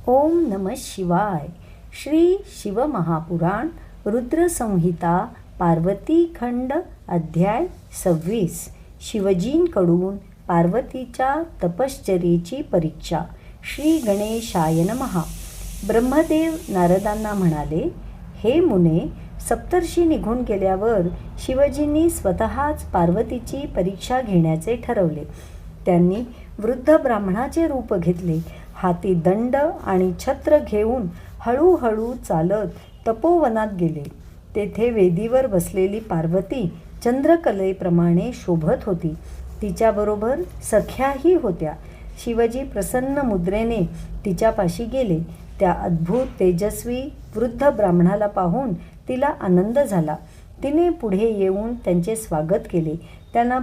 ओम नमः शिवाय. श्री शिवमहापुराण रुद्रसंहिता पार्वती खंड अध्याय 26. शिवजींकडून पार्वतीच्या तपश्चर्येची परीक्षा. श्री गणेशाय नमः. ब्रह्मदेव नारदांना म्हणाले, हे मुने, सप्तर्षी निघून गेल्यावर शिवजींनी स्वतःच पार्वतीची परीक्षा घेण्याचे ठरवले. त्यांनी वृद्ध ब्राह्मणाचे रूप घेतले. हाती दंड आणि छत्र घेऊन हळूहळू चालत तपोवनात गेले. तेथे वेदीवर बसलेली पार्वती चंद्रकलेप्रमाणे शोभत होती. तिच्याबरोबर सख्याही होत्या. शिवजी प्रसन्न मुद्रेने तिच्यापाशी गेले. त्या अद्भुत तेजस्वी वृद्ध ब्राह्मणाला पाहून तिला आनंद झाला. तिने पुढे येऊन त्यांचे स्वागत केले. त्यांना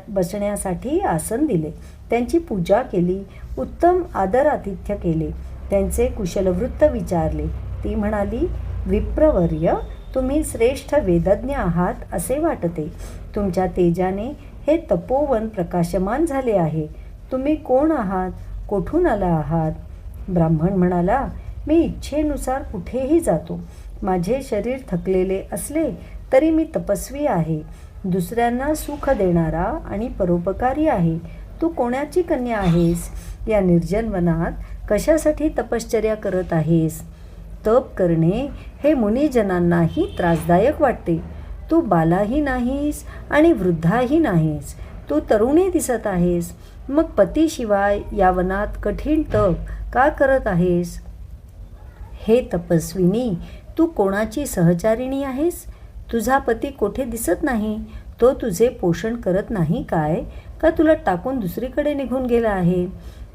बसण्यासाठी आसन दिले. त्यांची पूजा केली. उत्तम आदरातिथ्य केले. त्यांचे कुशलवृत्त विचारले. ती म्हणाली, विप्रवर्य, तुम्ही श्रेष्ठ वेदज्ञ आहात असे वाटते. तुमच्या तेजाने हे तपोवन प्रकाशमान झाले आहे. तुम्ही कोण आहात? कोठून आला आहात? ब्राह्मण म्हणाला, मी इच्छेनुसार कुठेही जातो. माझे शरीर थकलेले असले तरी मी तपस्वी आहे. दुसऱ्यांना सुख देणारा आणि परोपकारी आहे. तू कोणाची कन्या आहेस? या निर्जन वनात कशासाठी तपश्चर्या करत आहेस? तप करणे हे मुनिजनांनाही त्रासदायक वाटते. तू बालाही नाहीस आणि वृद्धाही नाहीस. तू तरुणी दिसत आहेस. मग पतीशिवाय या वनात कठीण तप का करत आहेस? हे तपस्विनी, तू कोणाची सहचारिणी आहेस? तुझा पती कोठे दिसत नाही? तो तुझे पोषण करत नाही काय? का तुला टाकून दुसरीकडे निघून गेला आहे?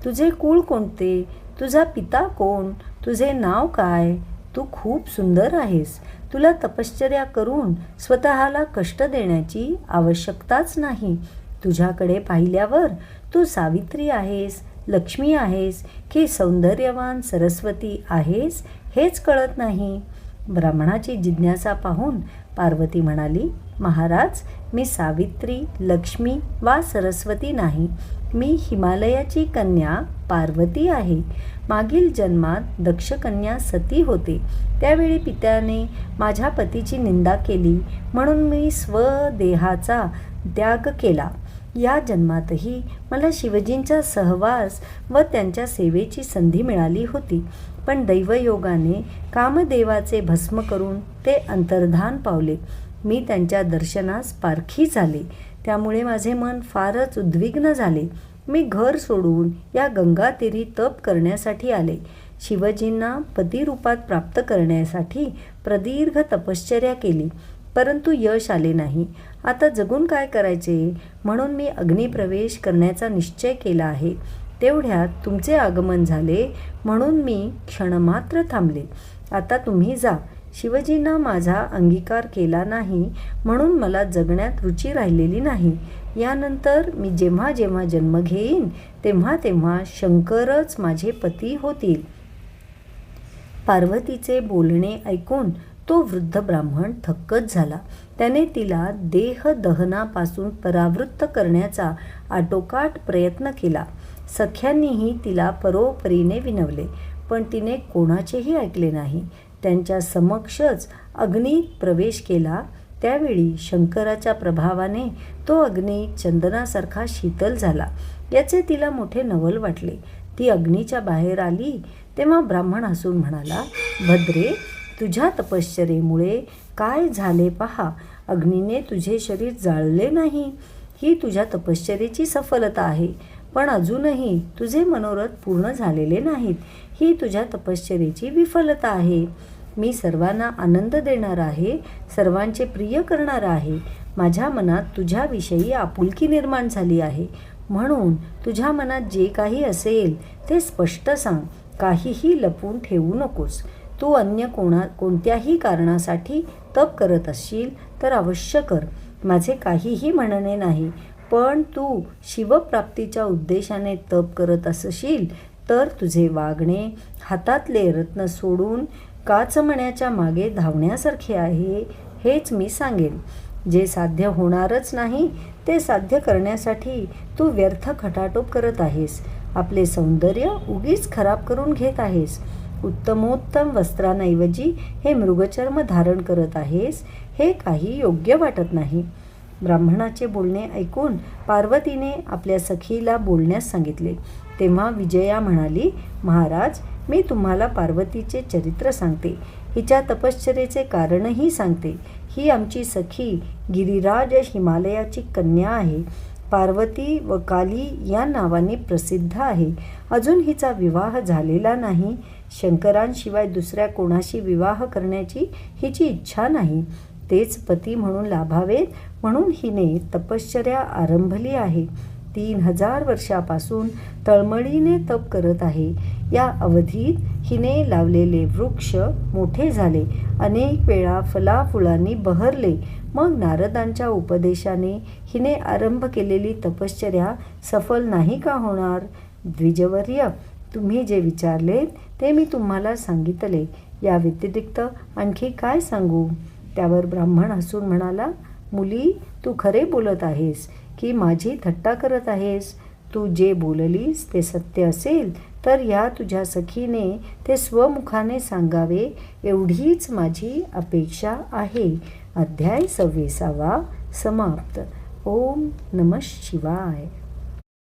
तुझे कुळ कोणते? तुझा पिता कोण? तुझे नाव काय? तू खूप सुंदर आहेस. तुला तपश्चर्या करून स्वतःला कष्ट देण्याची आवश्यकताच नाही. तुझ्याकडे पाहिल्यावर तू सावित्री आहेस, लक्ष्मी आहेस की सौंदर्यवान सरस्वती आहेस हेच कळत नाही. ब्राह्मणाची जिज्ञासा पाहून पार्वती म्हणाली, महाराज, मी सावित्री, लक्ष्मी वा सरस्वती नाही. मी हिमालयाची कन्या पार्वती आहे. मागील जन्मात दक्षकन्या सती होते. त्यावेळी पित्याने माझ्या पतीची निंदा केली म्हणून मी स्वदेहाचा त्याग केला. या जन्मातही मला शिवजींचा सहवास व त्यांच्या सेवेची संधी मिळाली होती. पण दैवयोगाने कामदेवाचे भस्म करून ते अंतर्धान पावले. मी त्यांच्या दर्शनास पारखी झाले. त्यामुळे माझे मन फारच उद्विग्न झाले. मी घर सोडून या गंगातीरी तप करण्यासाठी आले. शिवजींना पतिरूपात प्राप्त करण्यासाठी प्रदीर्घ तपश्चर्या केली, परंतु यश आले नाही. आता जगून काय करायचे म्हणून मी अग्निप्रवेश करण्याचा निश्चय केला आहे. तेवढ्यात तुमचे आगमन झाले म्हणून मी क्षणमात्र थांबले. आता तुम्ही जा. शिवजींना माझा अंगीकार केला नाही म्हणून मला जगण्यात रुची राहिलेली नाही. यानंतर मी जेव्हा जेव्हा जन्म घेईन तेव्हा तेव्हा शंकरच माझे पती होतील. पार्वतीचे बोलणे ऐकून तो वृद्ध ब्राह्मण थक्कच झाला. त्याने तिला देह दहनापासून परावृत्त करण्याचा आटोकाट प्रयत्न केला. सख्यांनीही तिला परोपरीने विनवले, पण तिने कोणाचेही ऐकले नाही. त्यांच्या समक्षच अग्नीत प्रवेश केला. त्यावेळी शंकराच्या प्रभावाने तो अग्नी चंदनासारखा शीतल झाला. याचे तिला मोठे नवल वाटले. ती अग्नीच्या बाहेर आली तेव्हा ब्राह्मण हसून म्हणाला, भद्रे, तुझ्या तपश्चर्येमुळे काय झाले पहा. अग्नीने तुझे शरीर जाळले नाही. ही तुझ्या तपश्चर्येची सफलता आहे. पण अजूनही तुझे मनोरथ पूर्ण झालेले नाहीत. ही तुझ्या तपश्चर्येची विफलता आहे. मी सर्वांना आनंद देणारा आहे, सर्वांचे प्रिय करणारा आहे. माझ्या मनात तुझ्याविषयी आपुलकी निर्माण झाली आहे. म्हणून तुझ्या मनात जे काही असेल ते स्पष्ट सांग. काहीही लपवून ठेवू नकोस. तू अन्य कोणत्याही कारणासाठी तप करत असशील तर अवश्य कर. माझे काहीही म्हणणे नाही. पण तू शिवप्राप्तीच्या उद्देशाने तप करत असशील तर तुझे वागणे हातातले रत्न सोडून काचमण्याच्या मागे धावण्यासारखे आहे हेच मी सांगेन. जे साध्य होणारच नाही ते साध्य करण्यासाठी तू व्यर्थ खटाटोप करत आहेस. आपले सौंदर्य उगीच खराब करून घेत आहेस. उत्तमोत्तम वस्त्रांऐवजी हे मृगचर्म धारण करत आहेस, हे काही योग्य वाटत नाही. ब्राह्मणाचे बोलणे ऐकून पार्वतीने आपल्या सखीला बोलण्यास सांगितले. तेव्हा विजया म्हणाली, महाराज, मी तुम्हाला पार्वतीचे चरित्र सांगते. हिच्या तपश्चर्येचे कारणही सांगते. ही आमची सखी गिरिराज हिमालयाची कन्या आहे. पार्वती व काली या नावाने प्रसिद्ध आहे. अजून हिचा विवाह झालेला नाही. शंकरांशिवाय दुसऱ्या कोणाशी विवाह करण्याची हिची इच्छा नाही. तेच पती म्हणून लाभावेत म्हणून हिने तपश्चर्या आरंभली आहे. 3000 वर्षापासून तळमळीने तप करत आहे. या अवधीत हिने लावलेले वृक्ष मोठे झाले, अनेक वेळा फुलांनी बहरले. मग नारदांच्या उपदेशाने हिने आरंभ केलेली तपश्चर्या सफल नाही का होणार? द्विजवर्य, तुम्ही जे विचारले ते मी तुम्हाला सांगितले. या व्यतिरिक्त आणखी काय सांगू? त्यावर ब्राह्मण हसून म्हणाला, मुली, तू खरे बोलत आहेस की माझी थट्टा करत आहेस? तू जे बोललीस ते सत्य असेल तर या तुझ्या सखीने ते स्वमुखाने सांगावे एवढीच माझी अपेक्षा आहे. अध्याय 26 समाप्त. ओम नमः शिवाय.